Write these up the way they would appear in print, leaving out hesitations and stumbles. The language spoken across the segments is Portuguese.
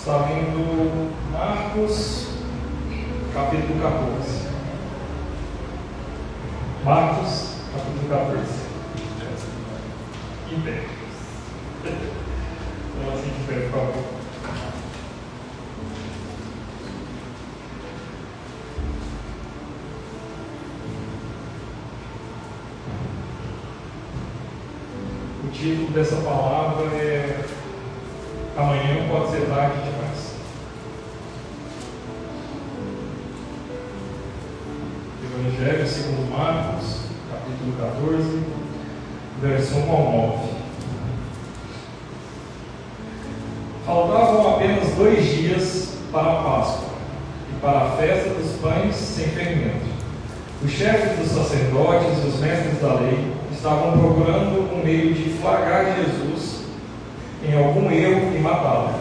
Está lendo Marcos, capítulo 14. Marcos, capítulo 14. Em pé. Então, assim de pé, por favor. O título dessa palavra é Amanhã pode ser tarde demais. Evangelho segundo Marcos, capítulo 14, verso 1 ao 9. Faltavam apenas 2 dias para a Páscoa e para a festa dos pães sem fermento. Os chefes dos sacerdotes e os mestres da lei estavam procurando um meio de flagrar Jesus em algum erro e matá-lo.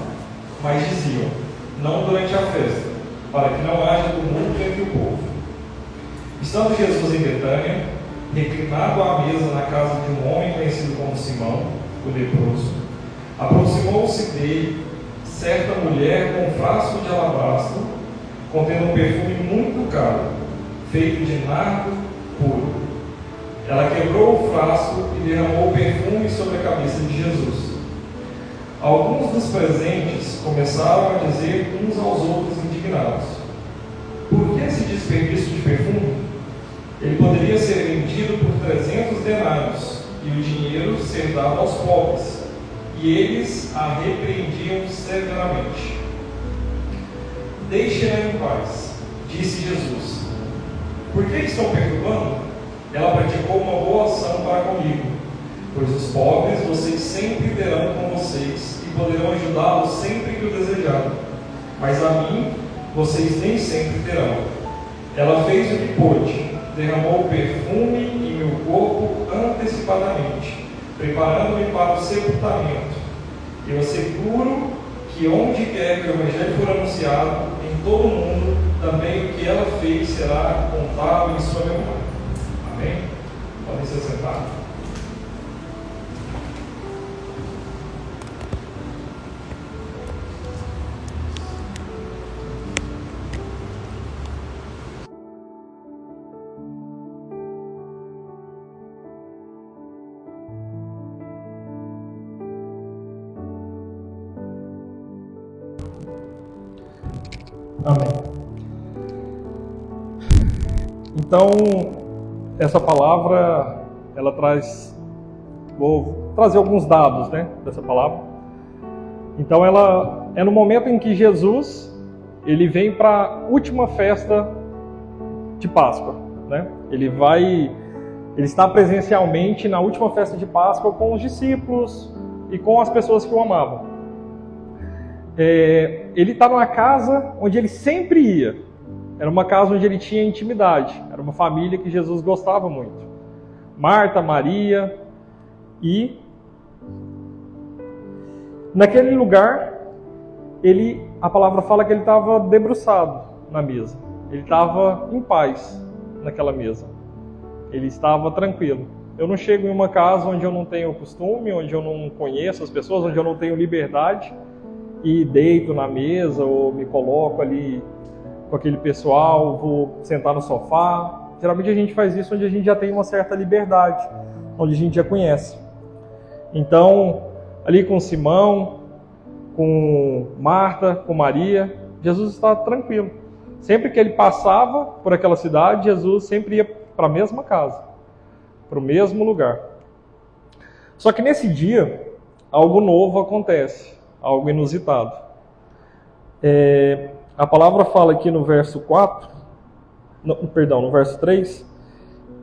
Mas diziam, não durante a festa, para que não haja tumulto entre o povo. Estando Jesus em Betânia, reclinado à mesa na casa de um homem conhecido como Simão, o leproso, aproximou-se dele certa mulher com um frasco de alabastro, contendo um perfume muito caro, feito de nardo puro. Ela quebrou o frasco e derramou o perfume sobre a cabeça de Jesus. Alguns dos presentes começaram a dizer uns aos outros indignados: por que esse desperdício de perfume? Ele poderia ser vendido por 300 denários e o dinheiro ser dado aos pobres. E eles a repreendiam severamente. Deixem-na em paz, disse Jesus. Por que estão perturbando? Ela praticou uma boa ação para comigo. Pois os pobres vocês sempre terão com vocês e poderão ajudá-los sempre que o desejarem. Mas a mim vocês nem sempre terão. Ela fez o que pôde, derramou perfume em meu corpo antecipadamente, preparando-me para o sepultamento. Eu asseguro que onde quer que o Evangelho for anunciado, em todo o mundo, também o que ela fez será contado em sua memória. Amém? Podem se sentar. Amém. Então, essa palavra, ela vou trazer alguns dados, dessa palavra. Então, ela é no momento em que Jesus, ele vem para a última festa de Páscoa, Ele está presencialmente na última festa de Páscoa com os discípulos e com as pessoas que o amavam. Ele está numa casa onde ele sempre ia. Era uma casa onde ele tinha intimidade. Era uma família que Jesus gostava muito. Marta, Maria. E naquele lugar, a palavra fala que ele estava debruçado na mesa. Ele estava em paz naquela mesa. Ele estava tranquilo. Eu não chego em uma casa onde eu não tenho costume, onde eu não conheço as pessoas, onde eu não tenho liberdade, e deito na mesa ou me coloco ali com aquele pessoal, vou sentar no sofá. Geralmente a gente faz isso onde a gente já tem uma certa liberdade, onde a gente já conhece. Então, ali com Simão, com Marta, com Maria, Jesus estava tranquilo. Sempre que ele passava por aquela cidade, Jesus sempre ia para a mesma casa, para o mesmo lugar. Só que nesse dia, algo novo acontece. Algo inusitado. A palavra fala aqui no verso 3,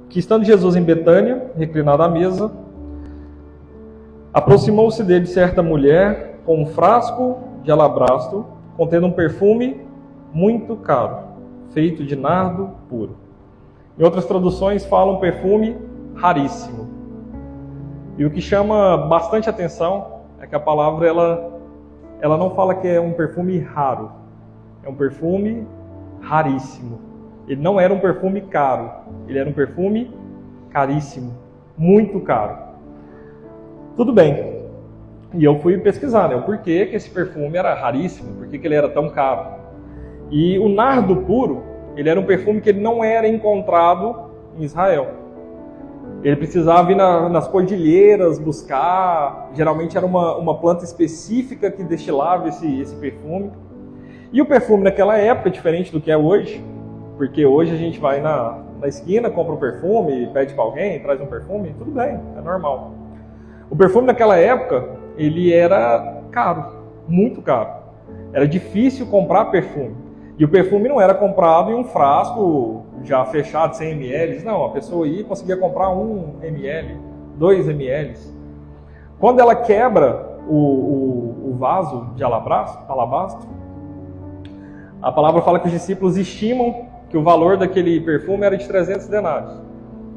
que estando Jesus em Betânia, reclinado à mesa, aproximou-se dele certa mulher com um frasco de alabastro, contendo um perfume muito caro, feito de nardo puro. Em outras traduções falam perfume raríssimo. E o que chama bastante atenção é que a palavra ela não fala que é um perfume raro, é um perfume raríssimo. Ele não era um perfume caro, ele era um perfume caríssimo, muito caro. Tudo bem, E eu fui pesquisar, né, o porquê que esse perfume era raríssimo, por que ele era tão caro. E o nardo puro, ele era um perfume que ele não era encontrado em Israel. Ele precisava ir nas cordilheiras buscar, geralmente era uma planta específica que destilava esse perfume. E o perfume naquela época, diferente do que é hoje, porque hoje a gente vai na esquina, compra um perfume, pede para alguém, traz um perfume, tudo bem, é normal. O perfume naquela época, ele era caro, muito caro. Era difícil comprar perfume. E o perfume não era comprado em um frasco já fechado, 100 ml. Não, a pessoa ia e conseguia comprar 1 ml, 2 ml. Quando ela quebra o vaso de alabastro, a palavra fala que os discípulos estimam que o valor daquele perfume era de 300 denários.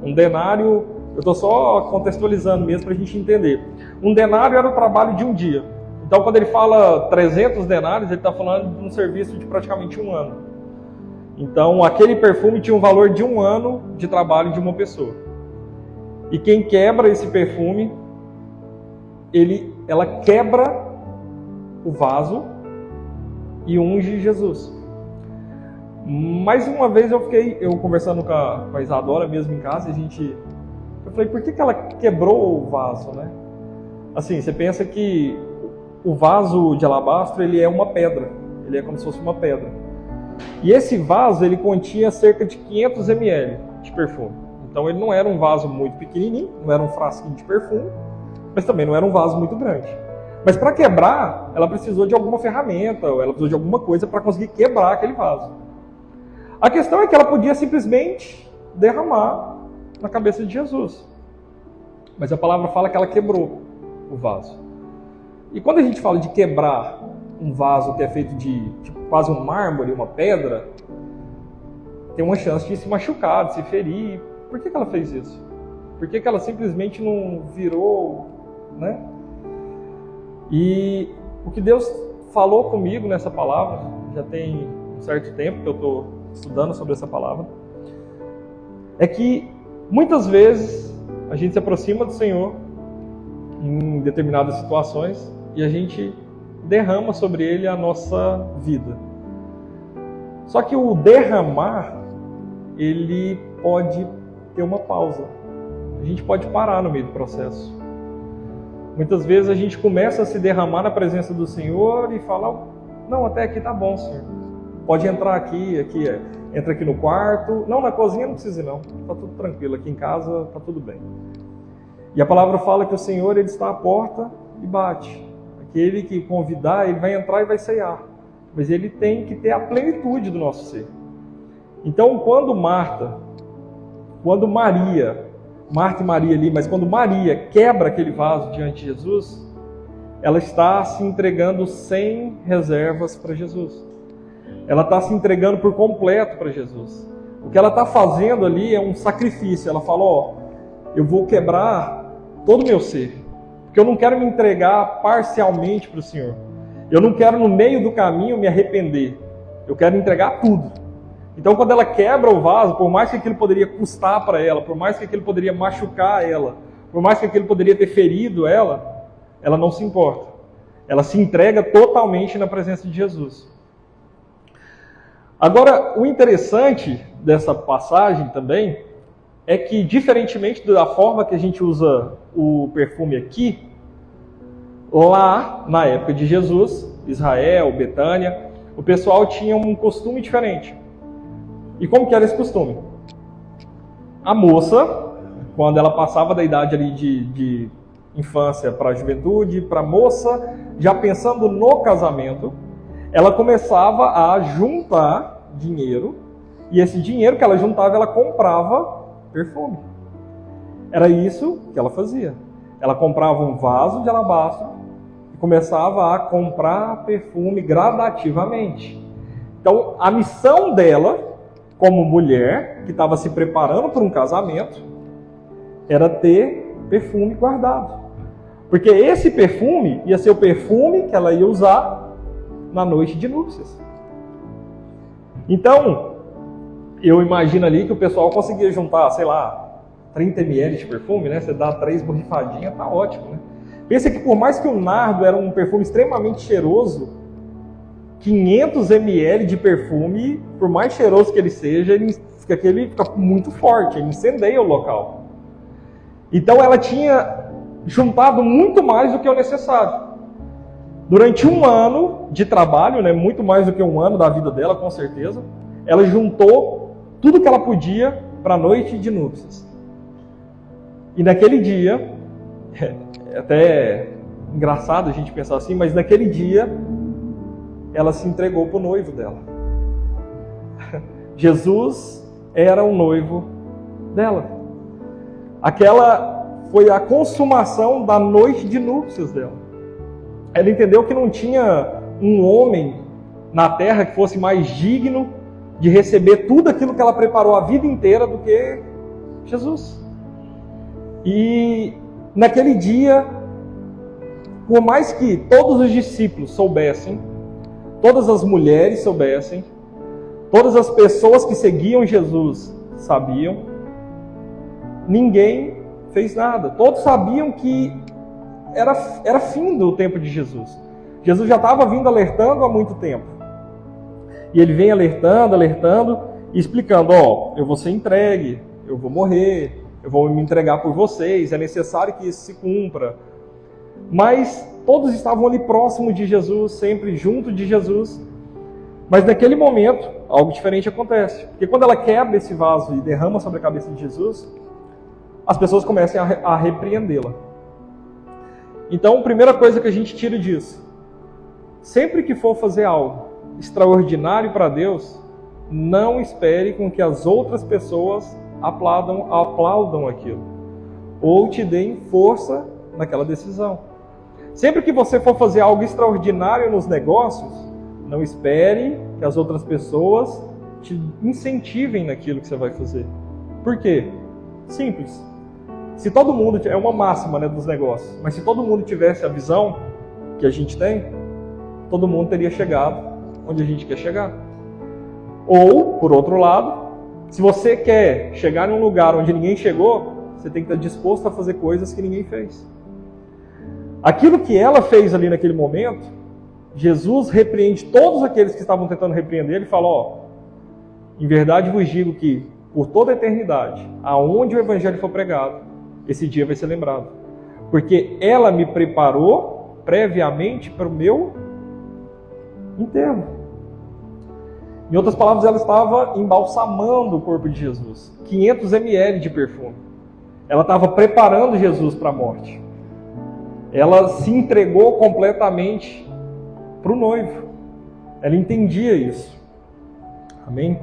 Um denário, eu estou só contextualizando mesmo para a gente entender. Um denário era o trabalho de um dia. Então, quando ele fala 300 denários, ele está falando de um serviço de praticamente 1 ano. Então, aquele perfume tinha um valor de 1 ano de trabalho de uma pessoa. E quem quebra esse perfume, ela quebra o vaso e unge Jesus. Mais uma vez eu conversando com a Isadora mesmo em casa, eu falei, por que ela quebrou o vaso, né? Assim, você pensa que o vaso de alabastro, ele é uma pedra, ele é como se fosse uma pedra. E esse vaso, ele continha cerca de 500 ml de perfume. Então ele não era um vaso muito pequenininho, não era um frasquinho de perfume, mas também não era um vaso muito grande. Mas para quebrar, ela precisou de alguma ferramenta, ou ela precisou de alguma coisa para conseguir quebrar aquele vaso. A questão é que ela podia simplesmente derramar na cabeça de Jesus. Mas a palavra fala que ela quebrou o vaso. E quando a gente fala de quebrar um vaso que é feito de quase um mármore, uma pedra, tem uma chance de se machucar, de se ferir. Por que ela fez isso? Por que ela simplesmente não virou, né? E o que Deus falou comigo nessa palavra, já tem um certo tempo que eu estou estudando sobre essa palavra, é que muitas vezes a gente se aproxima do Senhor em determinadas situações e a gente derrama sobre Ele a nossa vida. Só que o derramar, ele pode ter uma pausa. A gente pode parar no meio do processo. Muitas vezes a gente começa a se derramar na presença do Senhor e fala, não, até aqui tá bom, Senhor. Pode entrar aqui, entra aqui no quarto. Não, na cozinha não precisa não, tá tudo tranquilo. Aqui em casa tá tudo bem. E a palavra fala que o Senhor, ele está à porta e bate. Aquele que convidar, ele vai entrar e vai ceiar. Mas ele tem que ter a plenitude do nosso ser. Então, quando Marta e Maria ali, mas quando Maria quebra aquele vaso diante de Jesus, ela está se entregando sem reservas para Jesus. Ela está se entregando por completo para Jesus. O que ela está fazendo ali é um sacrifício. Ela fala, eu vou quebrar todo o meu ser, porque eu não quero me entregar parcialmente para o Senhor. Eu não quero no meio do caminho me arrepender. Eu quero entregar tudo. Então, quando ela quebra o vaso, por mais que aquilo poderia custar para ela, por mais que aquilo poderia machucar ela, por mais que aquilo poderia ter ferido ela, ela não se importa. Ela se entrega totalmente na presença de Jesus. Agora, o interessante dessa passagem também é que, diferentemente da forma que a gente usa o perfume aqui, lá na época de Jesus, Israel, Betânia, o pessoal tinha um costume diferente. E como que era esse costume? A moça, quando ela passava da idade ali de infância para a juventude, para a moça, já pensando no casamento, ela começava a juntar dinheiro, e esse dinheiro que ela juntava, ela comprava perfume. Era isso que ela fazia. Ela comprava um vaso de alabastro e começava a comprar perfume gradativamente. Então, a missão dela, como mulher que estava se preparando para um casamento, era ter perfume guardado. Porque esse perfume ia ser o perfume que ela ia usar na noite de núpcias. Então, eu imagino ali que o pessoal conseguia juntar, 30 ml de perfume, né? Você dá 3 borrifadinhas, tá ótimo, né? Pensa que por mais que o nardo era um perfume extremamente cheiroso, 500 ml de perfume, por mais cheiroso que ele seja, ele fica muito forte, ele incendeia o local. Então ela tinha juntado muito mais do que o necessário. Durante um ano de trabalho, né, muito mais do que um ano da vida dela, com certeza, ela juntou tudo que ela podia para a noite de núpcias. E naquele dia, é até engraçado a gente pensar assim, mas naquele dia, ela se entregou para o noivo dela. Jesus era o noivo dela. Aquela foi a consumação da noite de núpcias dela. Ela entendeu que não tinha um homem na terra que fosse mais digno de receber tudo aquilo que ela preparou a vida inteira do que Jesus. E naquele dia, por mais que todos os discípulos soubessem, todas as mulheres soubessem, todas as pessoas que seguiam Jesus sabiam, ninguém fez nada. Todos sabiam que era fim do tempo de Jesus. Jesus já estava vindo alertando há muito tempo. E ele vem alertando e explicando, eu vou ser entregue, eu vou morrer, eu vou me entregar por vocês, é necessário que isso se cumpra. Mas todos estavam ali próximos de Jesus, sempre junto de Jesus. Mas naquele momento, algo diferente acontece. Porque quando ela quebra esse vaso e derrama sobre a cabeça de Jesus, as pessoas começam a repreendê-la. Então, a primeira coisa que a gente tira disso, sempre que for fazer algo extraordinário para Deus, não espere com que as outras pessoas aplaudam aquilo, ou te deem força naquela decisão. Sempre que você for fazer algo extraordinário nos negócios, não espere que as outras pessoas te incentivem naquilo que você vai fazer. Por quê? Simples. Se todo mundo, é uma máxima, né, dos negócios, mas se todo mundo tivesse a visão que a gente tem, todo mundo teria chegado onde a gente quer chegar. Ou, por outro lado, se você quer chegar em um lugar onde ninguém chegou, você tem que estar disposto a fazer coisas que ninguém fez. Aquilo que ela fez ali naquele momento, Jesus repreende todos aqueles que estavam tentando repreender. Ele fala, em verdade vos digo que por toda a eternidade, aonde o evangelho for pregado, esse dia vai ser lembrado. Porque ela me preparou previamente para o meu enterro. Em outras palavras, ela estava embalsamando o corpo de Jesus. 500 ml de perfume. Ela estava preparando Jesus para a morte. Ela se entregou completamente para o noivo. Ela entendia isso. Amém?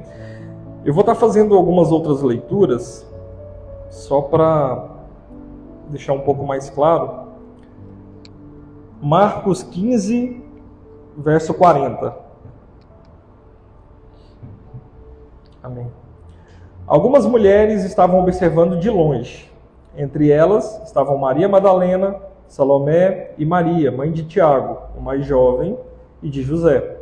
Eu vou estar fazendo algumas outras leituras, só para deixar um pouco mais claro. Marcos 15, verso 40. Amém. Algumas mulheres estavam observando de longe. Entre elas estavam Maria Madalena, Salomé e Maria, mãe de Tiago, o mais jovem, e de José.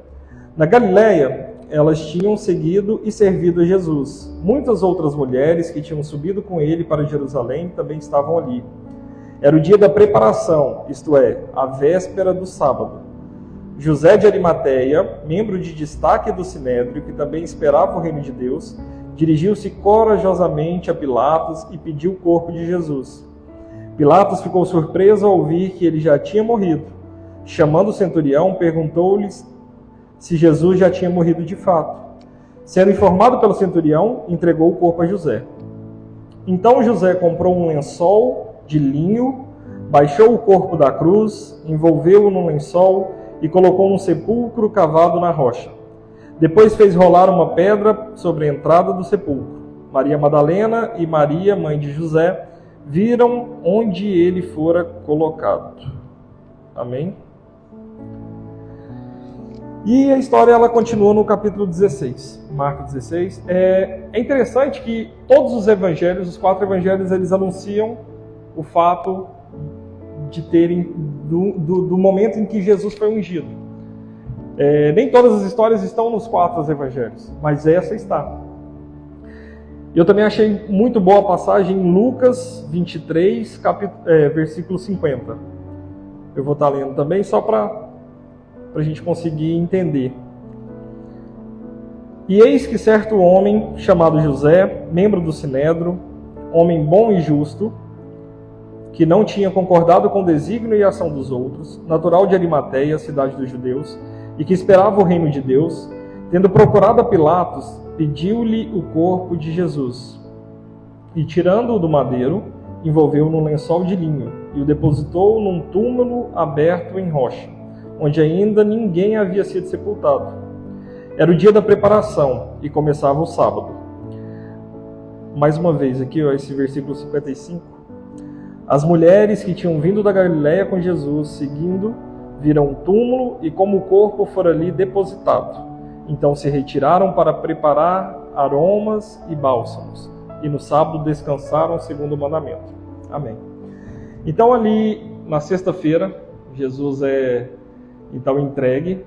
Na Galileia, elas tinham seguido e servido a Jesus. Muitas outras mulheres que tinham subido com ele para Jerusalém também estavam ali. Era o dia da preparação, isto é, a véspera do sábado. José de Arimateia, membro de destaque do Sinédrio, que também esperava o reino de Deus, dirigiu-se corajosamente a Pilatos e pediu o corpo de Jesus. Pilatos ficou surpreso ao ouvir que ele já tinha morrido. Chamando o centurião, perguntou-lhe se Jesus já tinha morrido de fato. Sendo informado pelo centurião, entregou o corpo a José. Então José comprou um lençol de linho, baixou o corpo da cruz, envolveu-o num lençol e colocou num sepulcro cavado na rocha. Depois fez rolar uma pedra sobre a entrada do sepulcro. Maria Madalena e Maria, mãe de José, viram onde ele fora colocado. Amém? E a história ela continua no capítulo 16, Marcos 16. É interessante que todos os evangelhos, os 4 evangelhos, eles anunciam o fato de terem, do momento em que Jesus foi ungido. Nem todas as histórias estão nos 4 evangelhos, mas essa está. Eu também achei muito boa a passagem em Lucas 23, versículo 50. Eu vou estar lendo também, só para a gente conseguir entender. E eis que certo homem, chamado José, membro do Sinédrio, homem bom e justo, que não tinha concordado com o desígnio e a ação dos outros, natural de Arimateia, cidade dos judeus, e que esperava o reino de Deus, tendo procurado a Pilatos, pediu-lhe o corpo de Jesus. E tirando-o do madeiro, envolveu-o num lençol de linho, e o depositou num túmulo aberto em rocha, onde ainda ninguém havia sido sepultado. Era o dia da preparação, e começava o sábado. Mais uma vez aqui, esse versículo 55. As mulheres que tinham vindo da Galiléia com Jesus, seguindo, viram um túmulo e como o corpo fora ali depositado. Então se retiraram para preparar aromas e bálsamos. E no sábado descansaram segundo o mandamento. Amém. Então ali, na sexta-feira, Jesus é então entregue.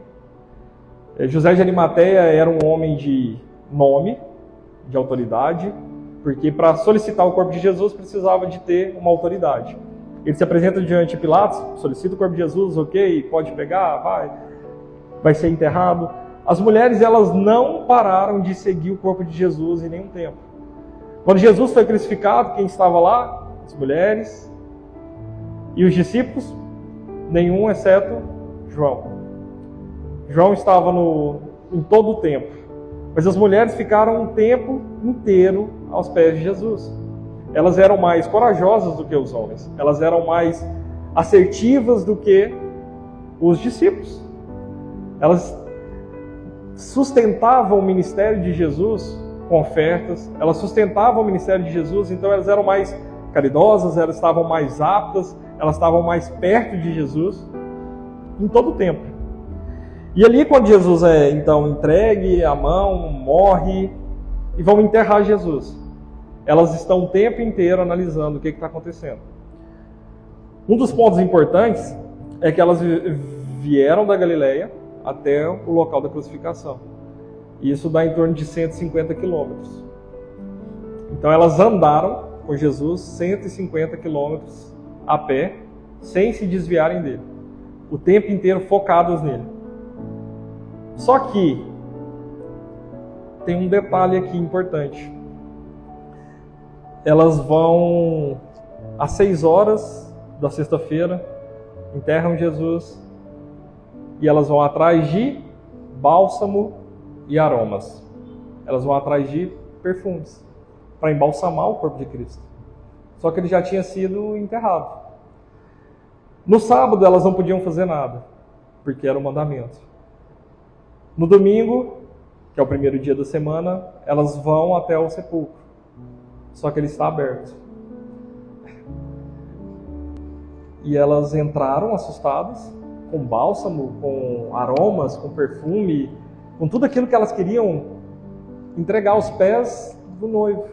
José de Arimateia era um homem de nome, de autoridade, porque para solicitar o corpo de Jesus precisava de ter uma autoridade. Ele se apresenta diante de Pilatos, solicita o corpo de Jesus, ok, pode pegar, vai ser enterrado. As mulheres, elas não pararam de seguir o corpo de Jesus em nenhum tempo. Quando Jesus foi crucificado, quem estava lá? As mulheres e os discípulos, nenhum exceto João. João estava em todo o tempo, mas as mulheres ficaram um tempo inteiro aos pés de Jesus. Elas eram mais corajosas do que os homens, elas eram mais assertivas do que os discípulos. Elas sustentavam o ministério de Jesus com ofertas, elas sustentavam o ministério de Jesus, então elas eram mais caridosas, elas estavam mais aptas, elas estavam mais perto de Jesus em todo o tempo. E ali, quando Jesus é então entregue à mão, morre e vão enterrar Jesus, elas estão o tempo inteiro analisando o que está acontecendo. Um dos pontos importantes é que elas vieram da Galileia até o local da crucificação. Isso dá em torno de 150 quilômetros. Então elas andaram com Jesus 150 quilômetros a pé, sem se desviarem dele. O tempo inteiro focadas nele. Só que tem um detalhe aqui importante. Elas vão às 6 horas da sexta-feira, enterram Jesus e elas vão atrás de bálsamo e aromas. Elas vão atrás de perfumes para embalsamar o corpo de Cristo. Só que ele já tinha sido enterrado. No sábado elas não podiam fazer nada, porque era um mandamento. No domingo, que é o primeiro dia da semana, elas vão até o sepulcro. Só que ele está aberto. E elas entraram assustadas, com bálsamo, com aromas, com perfume, com tudo aquilo que elas queriam entregar aos pés do noivo.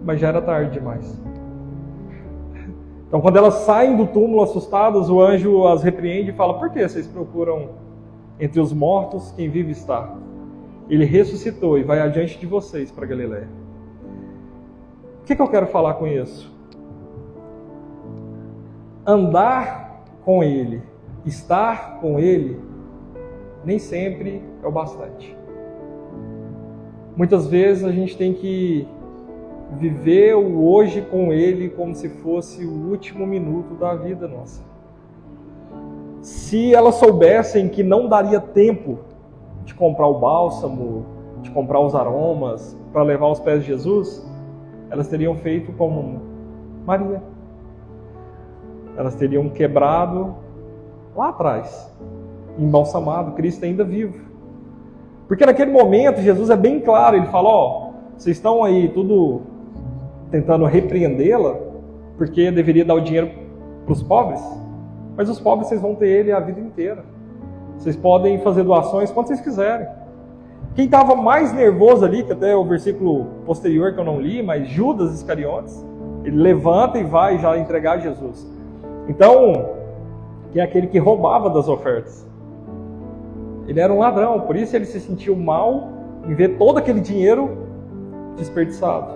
Mas já era tarde demais. Então, quando elas saem do túmulo assustadas, o anjo as repreende e fala: por que vocês procuram entre os mortos quem vive está? Ele ressuscitou e vai adiante de vocês para Galiléia. O que eu quero falar com isso? Andar com Ele, estar com Ele, nem sempre é o bastante. Muitas vezes a gente tem que viver o hoje com Ele como se fosse o último minuto da vida nossa. Se elas soubessem que não daria tempo de comprar o bálsamo, de comprar os aromas para levar aos pés de Jesus, elas teriam feito como Maria. Elas teriam quebrado lá atrás, embalsamado, Cristo ainda vivo. Porque naquele momento Jesus é bem claro, ele fala: vocês estão aí tudo tentando repreendê-la, porque deveria dar o dinheiro para os pobres, mas os pobres vocês vão ter ele a vida inteira. Vocês podem fazer doações quando vocês quiserem. Quem estava mais nervoso ali, que até o versículo posterior que eu não li, mas Judas Iscariotes, ele levanta e vai já entregar a Jesus. Então, que é aquele que roubava das ofertas. Ele era um ladrão, por isso ele se sentiu mal em ver todo aquele dinheiro desperdiçado.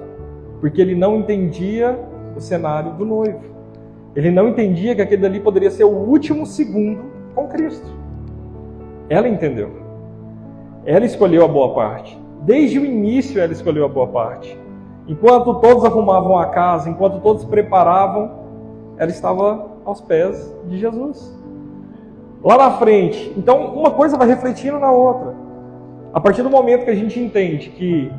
Porque ele não entendia o cenário do noivo. Ele não entendia que aquele dali poderia ser o último segundo com Cristo. Ela entendeu. Ela escolheu a boa parte. Desde o início ela escolheu a boa parte. Enquanto todos arrumavam a casa, enquanto todos preparavam, ela estava aos pés de Jesus. Lá na frente. Então, uma coisa vai refletindo na outra. A partir do momento que a gente entende que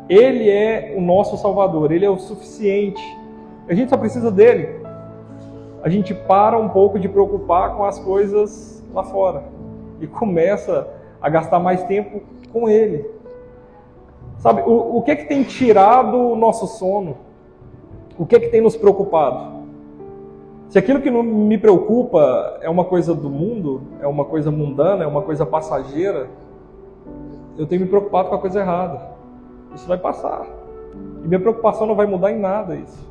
Ele é o nosso Salvador, Ele é o suficiente, a gente só precisa dEle, a gente para um pouco de preocupar com as coisas lá fora e começa a gastar mais tempo com Ele. Sabe, o que é que tem tirado o nosso sono? O que é que tem nos preocupado? Se aquilo que não me preocupa é uma coisa do mundo, é uma coisa mundana, é uma coisa passageira, eu tenho me preocupado com a coisa errada. Isso vai passar. E minha preocupação não vai mudar em nada isso.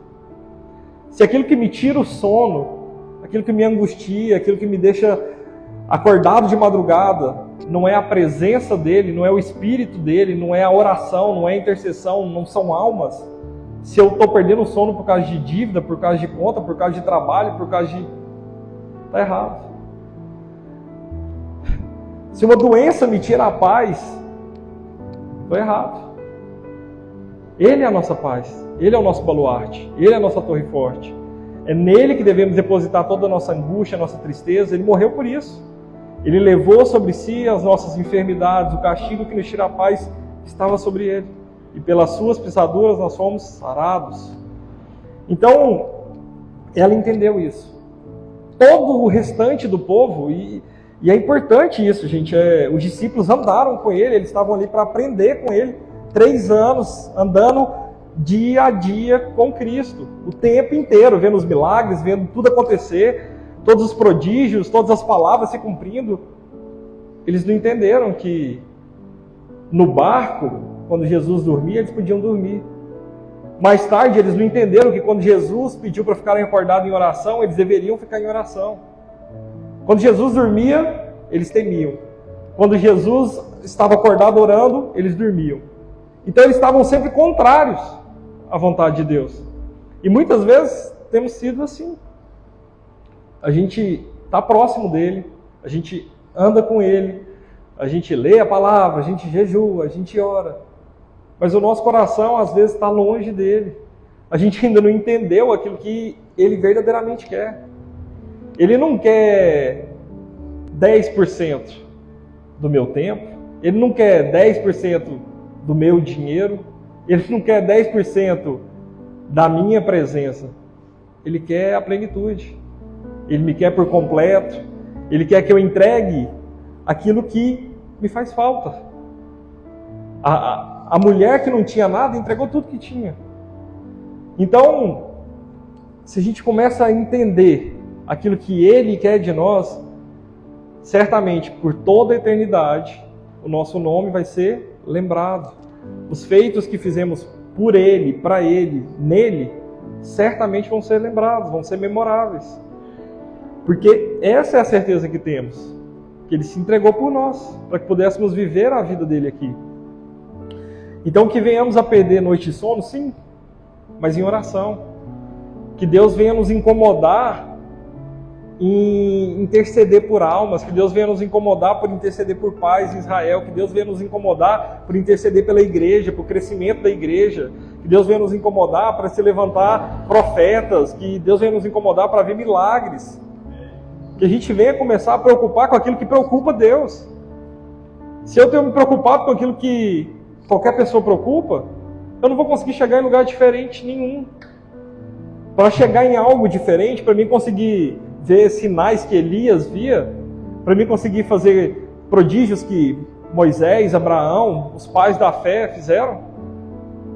Se aquilo que me tira o sono, aquilo que me angustia, aquilo que me deixa acordado de madrugada, não é a presença dele, não é o espírito dele, não é a oração, não é a intercessão, não são almas. Se eu estou perdendo o sono por causa de dívida, por causa de conta, por causa de trabalho, por causa de... Está errado. Se uma doença me tira a paz, estou errado. Ele é a nossa paz, Ele é o nosso baluarte, Ele é a nossa torre forte. É nele que devemos depositar toda a nossa angústia, a nossa tristeza. Ele morreu por isso. Ele levou sobre si as nossas enfermidades, o castigo que nos tira a paz estava sobre Ele. E pelas suas pisaduras nós fomos sarados. Então, ela entendeu isso. Todo o restante do povo, e é importante isso, gente, os discípulos andaram com Ele, eles estavam ali para aprender com Ele, 3 anos andando dia a dia com Cristo, o tempo inteiro, vendo os milagres, vendo tudo acontecer, todos os prodígios, todas as palavras se cumprindo. Eles não entenderam que no barco, quando Jesus dormia, eles podiam dormir. Mais tarde, eles não entenderam que quando Jesus pediu para ficarem acordados em oração, eles deveriam ficar em oração. Quando Jesus dormia, eles temiam. Quando Jesus estava acordado orando, eles dormiam. Então eles estavam sempre contrários à vontade de Deus. E muitas vezes temos sido assim. A gente está próximo dele, a gente anda com ele, a gente lê a palavra, a gente jejua, a gente ora. Mas o nosso coração às vezes está longe dele. A gente ainda não entendeu aquilo que ele verdadeiramente quer. Ele não quer 10% do meu tempo, ele não quer 10% do meu dinheiro, ele não quer 10% da minha presença. Ele quer a plenitude. Ele me quer por completo. Ele quer que eu entregue aquilo que me faz falta. A mulher que não tinha nada entregou tudo que tinha. Então, se a gente começa a entender aquilo que Ele quer de nós, certamente por toda a eternidade o nosso nome vai ser lembrado. Os feitos que fizemos por Ele, para Ele, nele, certamente vão ser lembrados, vão ser memoráveis. Porque essa é a certeza que temos, que Ele se entregou por nós, para que pudéssemos viver a vida dele aqui. Então que venhamos a perder noite de sono, sim, mas em oração. Que Deus venha nos incomodar em interceder por almas, que Deus venha nos incomodar por interceder por paz em Israel, que Deus venha nos incomodar por interceder pela igreja, por crescimento da igreja, que Deus venha nos incomodar para se levantar profetas, que Deus venha nos incomodar para ver milagres, que a gente venha começar a preocupar com aquilo que preocupa Deus. Se eu tenho me preocupado com aquilo que qualquer pessoa preocupa, eu não vou conseguir chegar em lugar diferente nenhum. Para chegar em algo diferente, para mim conseguir ver sinais que Elias via, para mim conseguir fazer prodígios que Moisés, Abraão, os pais da fé fizeram,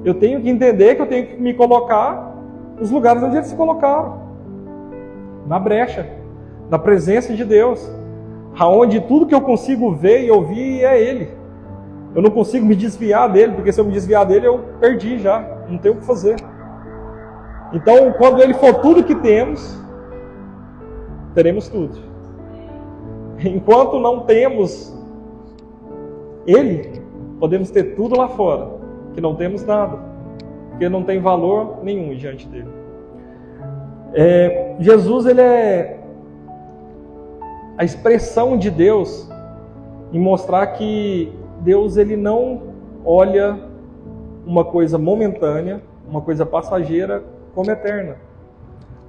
eu tenho que entender que eu tenho que me colocar nos lugares onde eles se colocaram, na brecha, na presença de Deus, aonde tudo que eu consigo ver e ouvir é Ele. Eu não consigo me desviar dele, porque se eu me desviar dele eu perdi já, não tenho o que fazer. Então, quando Ele for tudo que temos, teremos tudo. Enquanto não temos Ele, podemos ter tudo lá fora, que não temos nada, porque não tem valor nenhum diante dele. Jesus, ele é a expressão de Deus em mostrar que Deus, ele não olha uma coisa momentânea, uma coisa passageira, como eterna.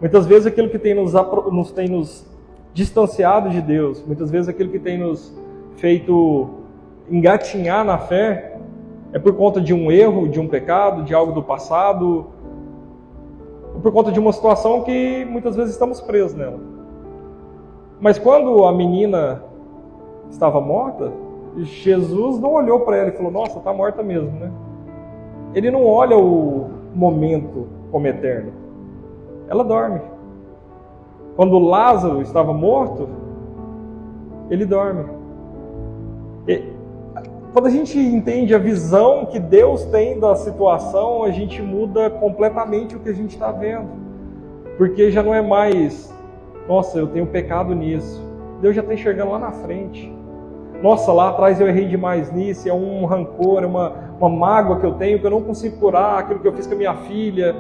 Muitas vezes aquilo que tem nos distanciado de Deus, muitas vezes aquilo que tem nos feito engatinhar na fé, é por conta de um erro, de um pecado, de algo do passado, ou por conta de uma situação que muitas vezes estamos presos nela. Mas quando a menina estava morta, Jesus não olhou para ela e falou, nossa, está morta mesmo, né? Ele não olha o momento como eterno. Ela dorme. Quando Lázaro estava morto, ele dorme. Quando a gente entende a visão que Deus tem da situação, a gente muda completamente o que a gente está vendo. Porque já não é mais, nossa, eu tenho pecado nisso. Deus já está enxergando lá na frente. Nossa, lá atrás eu errei demais nisso, é um rancor, é uma mágoa que eu tenho, que eu não consigo curar, aquilo que eu fiz com a minha filha.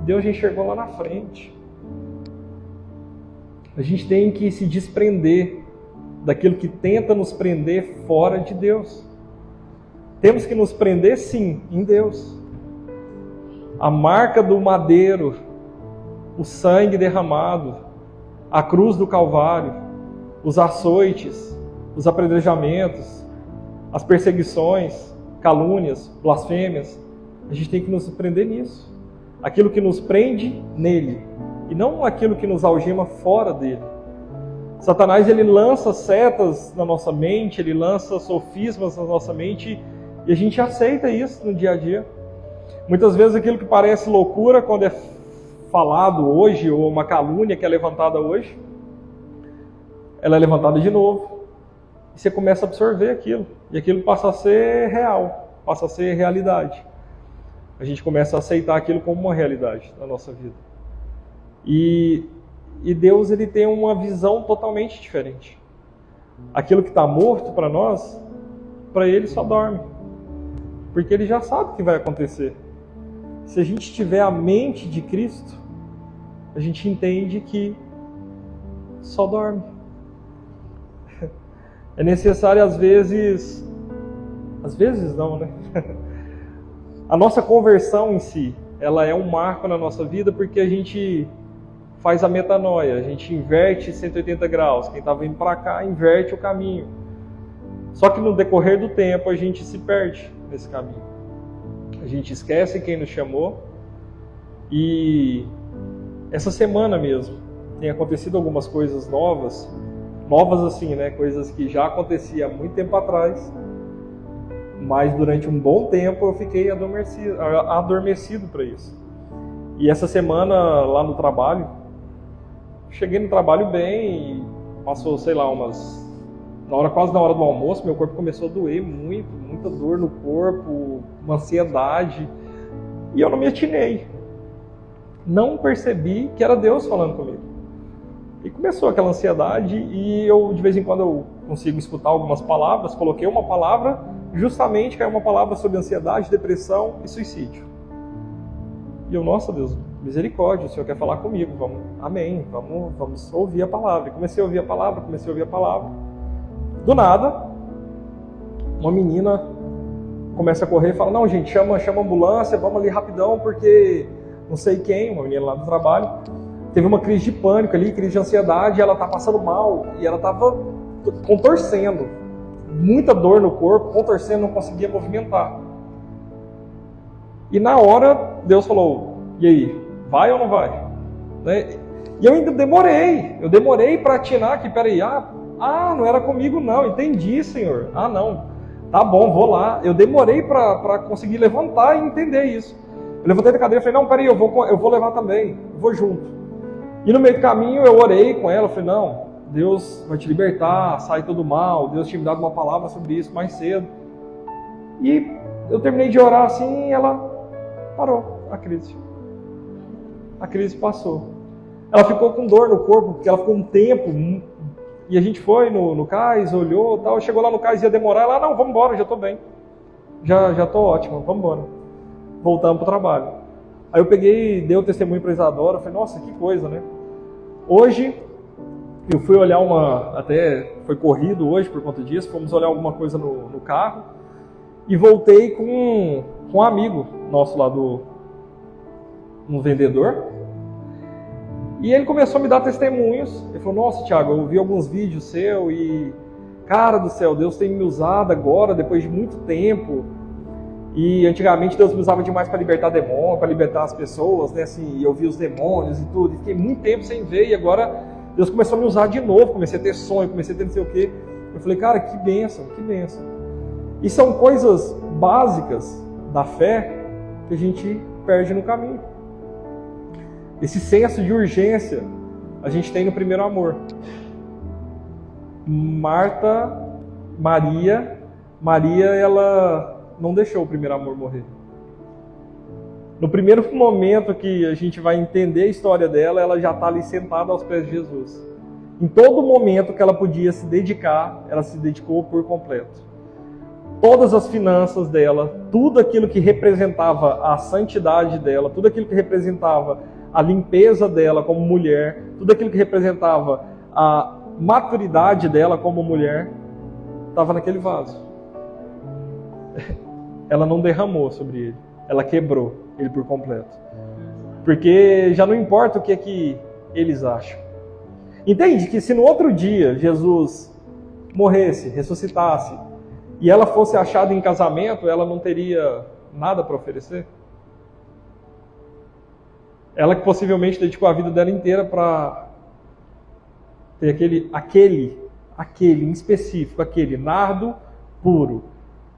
Deus já enxergou lá na frente. A gente tem que se desprender daquilo que tenta nos prender fora de Deus. Temos que nos prender, sim, em Deus. A marca do madeiro, o sangue derramado, a cruz do Calvário, os açoites, os apedrejamentos, as perseguições, calúnias, blasfêmias. A gente tem que nos prender nisso. Aquilo que nos prende nele, e não aquilo que nos algema fora dele. Satanás, ele lança setas na nossa mente, ele lança sofismas na nossa mente, e a gente aceita isso no dia a dia. Muitas vezes aquilo que parece loucura quando é falado hoje, ou uma calúnia que é levantada hoje, ela é levantada de novo. E você começa a absorver aquilo. E aquilo passa a ser real, passa a ser realidade. A gente começa a aceitar aquilo como uma realidade na nossa vida. E Deus, ele tem uma visão totalmente diferente. Aquilo que está morto para nós, para ele só dorme. Porque ele já sabe o que vai acontecer. Se a gente tiver a mente de Cristo, a gente entende que só dorme. É necessário às vezes não, né? A nossa conversão em si, ela é um marco na nossa vida porque a gente faz a metanoia, a gente inverte 180 graus. Quem está vindo para cá, inverte o caminho. Só que no decorrer do tempo a gente se perde nesse caminho. A gente esquece quem nos chamou. E essa semana mesmo tem acontecido algumas coisas novas assim, né? Coisas que já acontecia há muito tempo atrás, mas durante um bom tempo eu fiquei adormecido para isso. E essa semana lá no trabalho, cheguei no trabalho bem, e passou, sei lá, quase na hora do almoço, meu corpo começou a doer muito, muita dor no corpo, uma ansiedade, e eu não me atinei. Não percebi que era Deus falando comigo. E começou aquela ansiedade, e eu, de vez em quando, eu consigo escutar algumas palavras. Coloquei uma palavra, justamente caiu uma palavra sobre ansiedade, depressão e suicídio. E eu, nossa Deus, misericórdia, o Senhor quer falar comigo, amém, vamos ouvir a palavra. E comecei a ouvir a palavra. Do nada, uma menina começa a correr e fala, não gente, chama a ambulância, vamos ali rapidão, porque não sei quem, uma menina lá do trabalho, teve uma crise de pânico ali, crise de ansiedade, ela tá passando mal, e ela tava contorcendo, muita dor no corpo, contorcendo, não conseguia movimentar. E na hora, Deus falou, e aí, vai ou não vai? Né? E eu ainda demorei para atinar que, peraí, não era comigo não, entendi, Senhor. Não, tá bom, vou lá. Eu demorei para conseguir levantar e entender isso. Eu levantei da cadeira e falei, não, peraí, eu vou levar também, eu vou junto. E no meio do caminho eu orei com ela, falei, não, Deus vai te libertar, sai todo mal, Deus tinha me dado uma palavra sobre isso mais cedo. E eu terminei de orar assim e ela parou, a crise. A crise passou. Ela ficou com dor no corpo, porque ela ficou um tempo, e a gente foi no cais, olhou e tal, chegou lá no cais, ia demorar, ela, não, vamos embora, já estou bem. Já estou ótimo, vamos embora. Voltamos para o trabalho. Aí eu peguei, dei o testemunho para a Isadora, falei, nossa, que coisa, né? Hoje, eu fui olhar até foi corrido hoje por conta disso, fomos olhar alguma coisa no carro e voltei com um amigo nosso lá um vendedor. E ele começou a me dar testemunhos. Ele falou, nossa, Thiago, eu vi alguns vídeos seu e, cara do céu, Deus tem me usado agora, depois de muito tempo. E antigamente Deus me usava demais para libertar demônios, para libertar as pessoas, né? Assim, eu vi os demônios e tudo. E fiquei muito tempo sem ver e agora Deus começou a me usar de novo. Comecei a ter sonho, comecei a ter não sei o quê. Eu falei, cara, que bênção, que bênção. E são coisas básicas da fé que a gente perde no caminho. Esse senso de urgência a gente tem no primeiro amor. Maria, ela não deixou o primeiro amor morrer. No primeiro momento que a gente vai entender a história dela, ela já está ali sentada aos pés de Jesus. Em todo momento que ela podia se dedicar, ela se dedicou por completo. Todas as finanças dela, tudo aquilo que representava a santidade dela, tudo aquilo que representava a limpeza dela como mulher, tudo aquilo que representava a maturidade dela como mulher, estava naquele vaso. Ela não derramou sobre ele, ela quebrou ele por completo. Porque já não importa o que é que eles acham. Entende que se no outro dia Jesus morresse, ressuscitasse, e ela fosse achada em casamento, ela não teria nada para oferecer? Ela que possivelmente dedicou a vida dela inteira para ter aquele em específico, aquele nardo puro.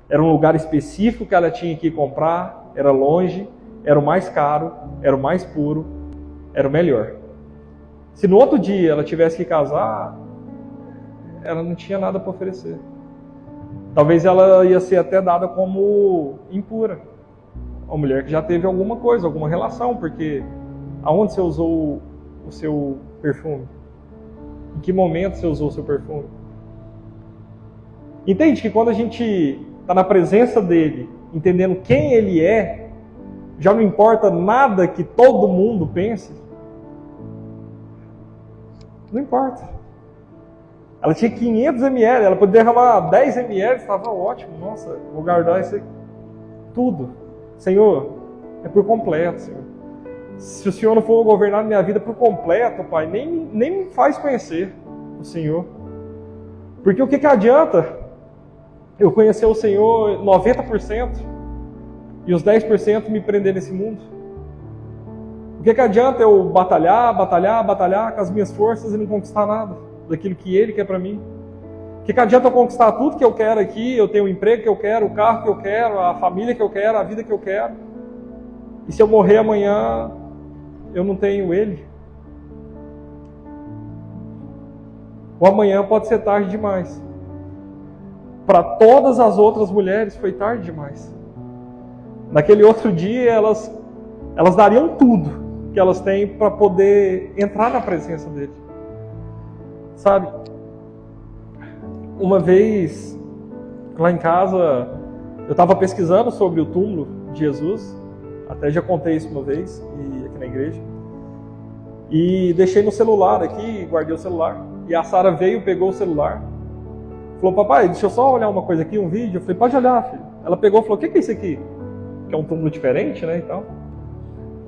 Era um lugar específico que ela tinha que ir comprar, era longe, era o mais caro, era o mais puro, era o melhor. Se no outro dia ela tivesse que casar, ela não tinha nada para oferecer. Talvez ela ia ser até dada como impura. Uma mulher que já teve alguma coisa, alguma relação, porque aonde você usou o seu perfume? Em que momento você usou o seu perfume? Entende que quando a gente está na presença dele, entendendo quem ele é, já não importa nada que todo mundo pense? Não importa. Ela tinha 500 ml, ela podia derramar 10 ml, estava ótimo. Nossa, vou guardar isso aqui. Tudo. Senhor, é por completo, Senhor. Se o Senhor não for governar minha vida por completo, Pai, nem me faz conhecer o Senhor. Porque o que adianta eu conhecer o Senhor 90% e os 10% me prender nesse mundo? O que adianta eu batalhar com as minhas forças e não conquistar nada daquilo que Ele quer para mim? O que adianta eu conquistar tudo que eu quero aqui, eu tenho o emprego que eu quero, o carro que eu quero, a família que eu quero, a vida que eu quero, e se eu morrer amanhã, eu não tenho Ele? O amanhã pode ser tarde demais. Para todas as outras mulheres foi tarde demais. Naquele outro dia elas dariam tudo que elas têm para poder entrar na presença dele. Sabe? Uma vez, lá em casa, eu estava pesquisando sobre o túmulo de Jesus. Até já contei isso uma vez aqui na igreja. E deixei no celular aqui, guardei o celular. E a Sara veio, pegou o celular. Falou, papai, deixa eu só olhar uma coisa aqui, um vídeo. Eu falei, pode olhar, filho. Ela pegou e falou, o que é isso aqui? Que é um túmulo diferente, né, e tal.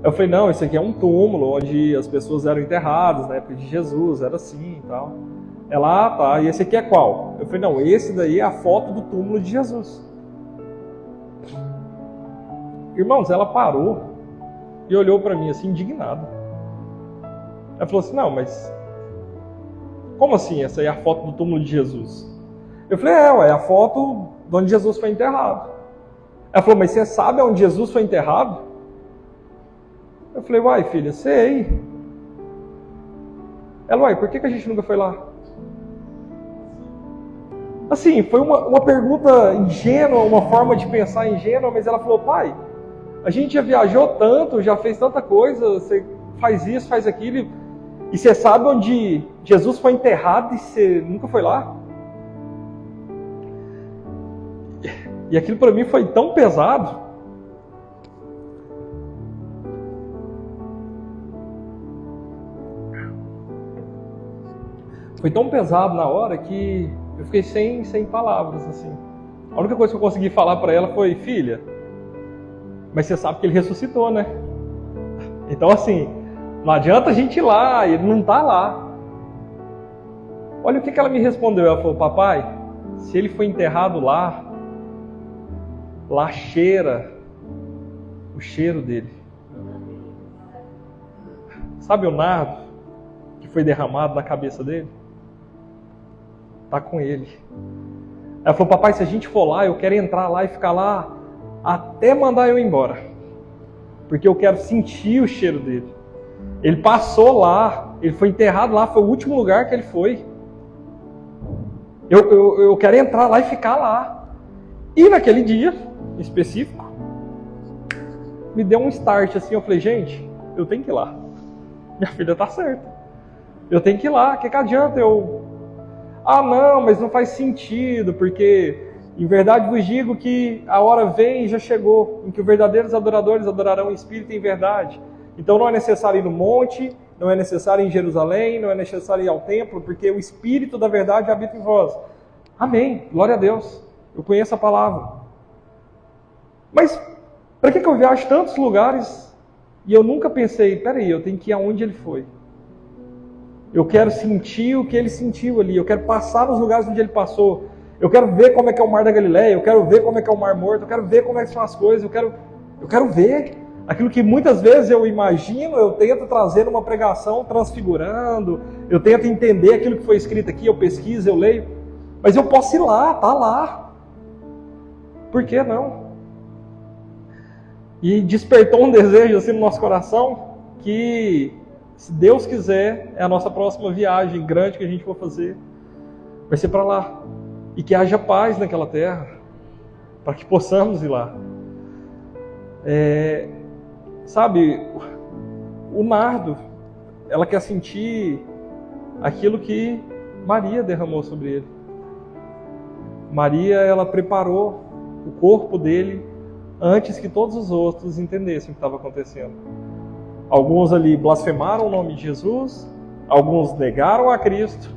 Eu falei, não, esse aqui é um túmulo onde as pessoas eram enterradas na época de Jesus, era assim e tal. Ela, tá, e esse aqui é qual? Eu falei, não, esse daí é a foto do túmulo de Jesus. Irmãos, ela parou e olhou para mim assim, indignada. Ela falou assim, não, mas como assim essa aí é a foto do túmulo de Jesus? Eu falei, é a foto de onde Jesus foi enterrado. Ela falou, mas você sabe onde Jesus foi enterrado? Eu falei, uai, filha, sei. Ela, uai, por que a gente nunca foi lá? Assim, foi uma pergunta ingênua, uma forma de pensar ingênua, mas ela falou, pai, a gente já viajou tanto, já fez tanta coisa, você faz isso, faz aquilo, e você sabe onde Jesus foi enterrado e você nunca foi lá? E aquilo para mim foi tão pesado. foi tão pesado na hora que eu fiquei sem palavras, assim. A única coisa que eu consegui falar para ela foi: filha, mas você sabe que ele ressuscitou, né? Então, assim, não adianta a gente ir lá, ele não está lá. Olha o que ela me respondeu. Ela falou: papai, se ele foi enterrado lá cheira o cheiro dele. Sabe o nardo que foi derramado na cabeça dele? Está com ele. Ela falou: papai, se a gente for lá, eu quero entrar lá e ficar lá até mandar eu ir embora, porque eu quero sentir o cheiro dele. Ele passou lá, ele foi enterrado lá, foi o último lugar que ele foi. Eu quero entrar lá e ficar lá. E naquele dia específico, me deu um start assim, eu falei: gente, eu tenho que ir lá. Minha filha está certa. Eu tenho que ir lá, que adianta eu... Ah, não, mas não faz sentido, porque em verdade vos digo que a hora vem e já chegou, em que os verdadeiros adoradores adorarão em espírito e em verdade. Então não é necessário ir no monte, não é necessário ir em Jerusalém, não é necessário ir ao templo, porque o Espírito da verdade habita em vós. Amém, glória a Deus, eu conheço a palavra. Mas para que eu viajo tantos lugares e eu nunca pensei: peraí, eu tenho que ir aonde ele foi? Eu quero sentir o que ele sentiu ali, eu quero passar nos lugares onde ele passou. Eu quero ver como é que é o Mar da Galileia, eu quero ver como é que é o Mar Morto, eu quero ver como é que são as coisas, eu quero ver aquilo que muitas vezes eu imagino, eu tento trazer numa pregação transfigurando, eu tento entender aquilo que foi escrito aqui, eu pesquiso, eu leio, mas eu posso ir lá, tá lá. Por que não? E despertou um desejo assim no nosso coração que, se Deus quiser, é a nossa próxima viagem grande que a gente for fazer, vai ser para lá. E que haja paz naquela terra, para que possamos ir lá. Sabe, o nardo, ela quer sentir aquilo que Maria derramou sobre ele. Maria, ela preparou o corpo dele antes que todos os outros entendessem o que estava acontecendo. Alguns ali blasfemaram o nome de Jesus, alguns negaram a Cristo,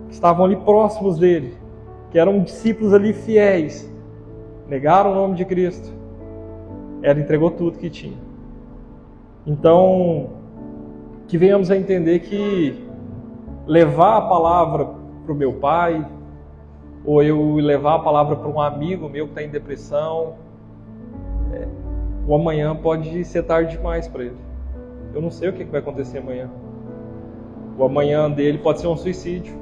que estavam ali próximos dele, que eram discípulos ali fiéis, negaram o nome de Cristo. Ela entregou tudo que tinha. Então, que venhamos a entender que levar a palavra para o meu pai, ou eu levar a palavra para um amigo meu que está em depressão, o amanhã pode ser tarde demais para ele. Eu não sei o que vai acontecer amanhã. O amanhã dele pode ser um suicídio.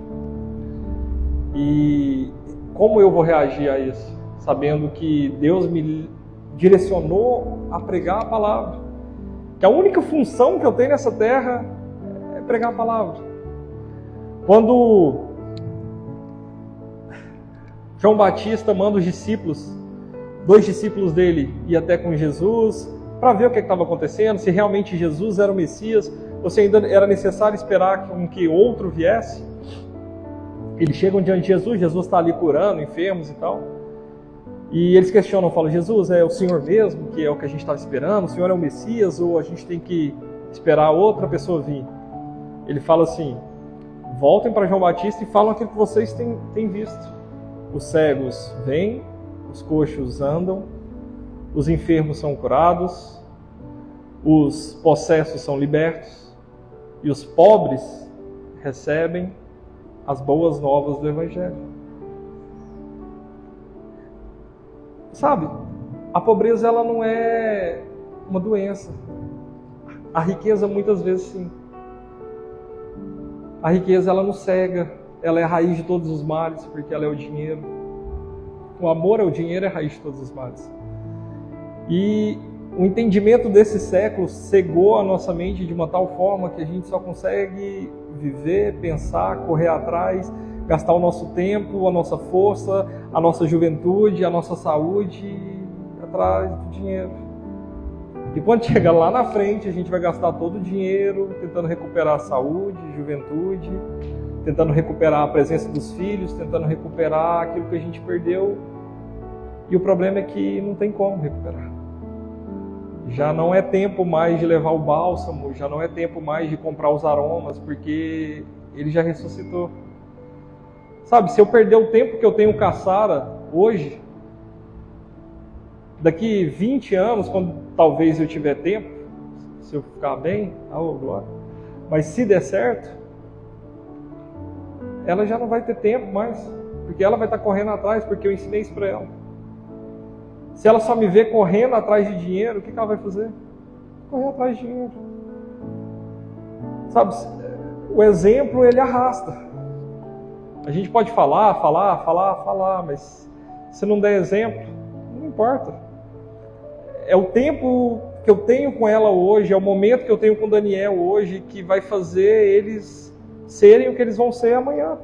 E como eu vou reagir a isso? Sabendo que Deus me direcionou a pregar a palavra. Que a única função que eu tenho nessa terra é pregar a palavra. Quando João Batista manda os discípulos, 2 discípulos dele, ir até com Jesus, para ver o que estava acontecendo, se realmente Jesus era o Messias, ou se ainda era necessário esperar que outro viesse. Eles chegam diante de Jesus, Jesus está ali curando enfermos e tal. E eles questionam, falam: Jesus, é o Senhor mesmo, que é o que a gente estava esperando? O Senhor é o Messias ou a gente tem que esperar outra pessoa vir? Ele fala assim: voltem para João Batista e falam aquilo que vocês têm visto. Os cegos vêm, os coxos andam, os enfermos são curados, os possessos são libertos e os pobres recebem as boas novas do Evangelho. Sabe, a pobreza ela não é uma doença. A riqueza muitas vezes sim. A riqueza ela nos cega, ela é a raiz de todos os males, porque ela é o dinheiro. O amor ao dinheiro é a raiz de todos os males. E o entendimento desse século cegou a nossa mente de uma tal forma que a gente só consegue viver, pensar, correr atrás, gastar o nosso tempo, a nossa força, a nossa juventude, a nossa saúde atrás do dinheiro. E quando chegar lá na frente, a gente vai gastar todo o dinheiro tentando recuperar a saúde, juventude, tentando recuperar a presença dos filhos, tentando recuperar aquilo que a gente perdeu. E o problema é que não tem como recuperar. Já não é tempo mais de levar o bálsamo, já não é tempo mais de comprar os aromas, porque ele já ressuscitou. Sabe, se eu perder o tempo que eu tenho com a Sara hoje, daqui 20 anos, quando talvez eu tiver tempo, se eu ficar bem, glória. Mas se der certo, ela já não vai ter tempo mais, porque ela vai estar correndo atrás, porque eu ensinei isso para ela. Se ela só me ver correndo atrás de dinheiro, o que ela vai fazer? Correr atrás de dinheiro. Sabe, o exemplo ele arrasta. A gente pode falar, mas se não der exemplo, não importa. É o tempo que eu tenho com ela hoje, é o momento que eu tenho com o Daniel hoje, que vai fazer eles serem o que eles vão ser amanhã.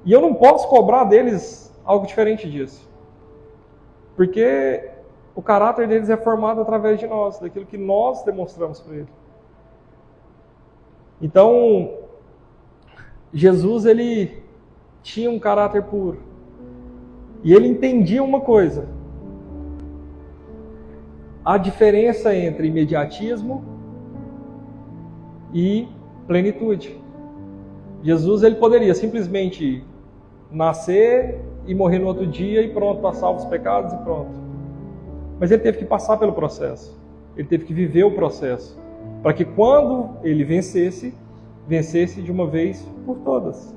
E eu não posso cobrar deles algo diferente disso. Porque o caráter deles é formado através de nós, daquilo que nós demonstramos para eles. Então, Jesus, ele tinha um caráter puro. E ele entendia uma coisa: a diferença entre imediatismo e plenitude. Jesus, ele poderia simplesmente nascer e morrer no outro dia e pronto, passar os pecados e pronto. Mas ele teve que passar pelo processo. Ele teve que viver o processo. Para que quando ele vencesse de uma vez por todas.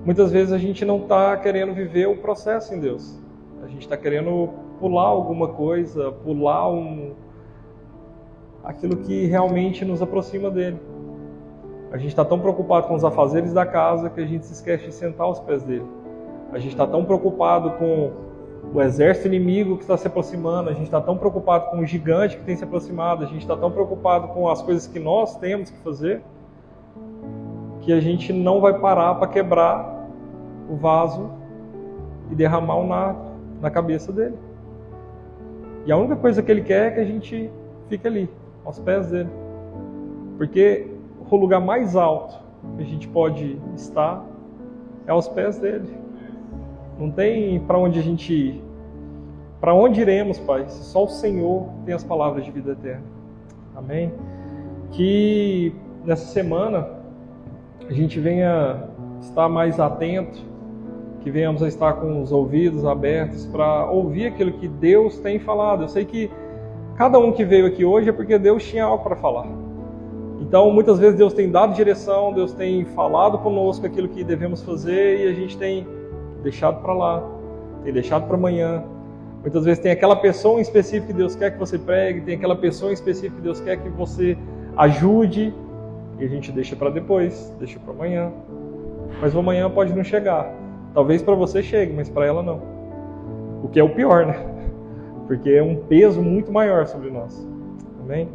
Muitas vezes a gente não está querendo viver o processo em Deus. A gente está querendo pular alguma coisa, aquilo que realmente nos aproxima dele. A gente está tão preocupado com os afazeres da casa que a gente se esquece de sentar aos pés dele. A gente está tão preocupado com o exército inimigo que está se aproximando, a gente está tão preocupado com o gigante que tem se aproximado, a gente está tão preocupado com as coisas que nós temos que fazer, que a gente não vai parar para quebrar o vaso e derramar o nardo na cabeça dele. E a única coisa que ele quer é que a gente fique ali, aos pés dele. Porque o lugar mais alto que a gente pode estar é aos pés dele. Não tem para onde a gente ir. Para onde iremos, Pai? Se só o Senhor tem as palavras de vida eterna. Amém? Que nessa semana a gente venha estar mais atento, que venhamos a estar com os ouvidos abertos para ouvir aquilo que Deus tem falado. Eu sei que cada um que veio aqui hoje é porque Deus tinha algo para falar. Então, muitas vezes Deus tem dado direção, Deus tem falado conosco aquilo que devemos fazer e a gente tem deixado para lá, tem deixado para amanhã. Muitas vezes tem aquela pessoa em específico que Deus quer que você pregue, tem aquela pessoa em específico que Deus quer que você ajude e a gente deixa para depois, deixa para amanhã. Mas o amanhã pode não chegar. Talvez para você chegue, mas para ela não. O que é o pior, né? Porque é um peso muito maior sobre nós. Amém?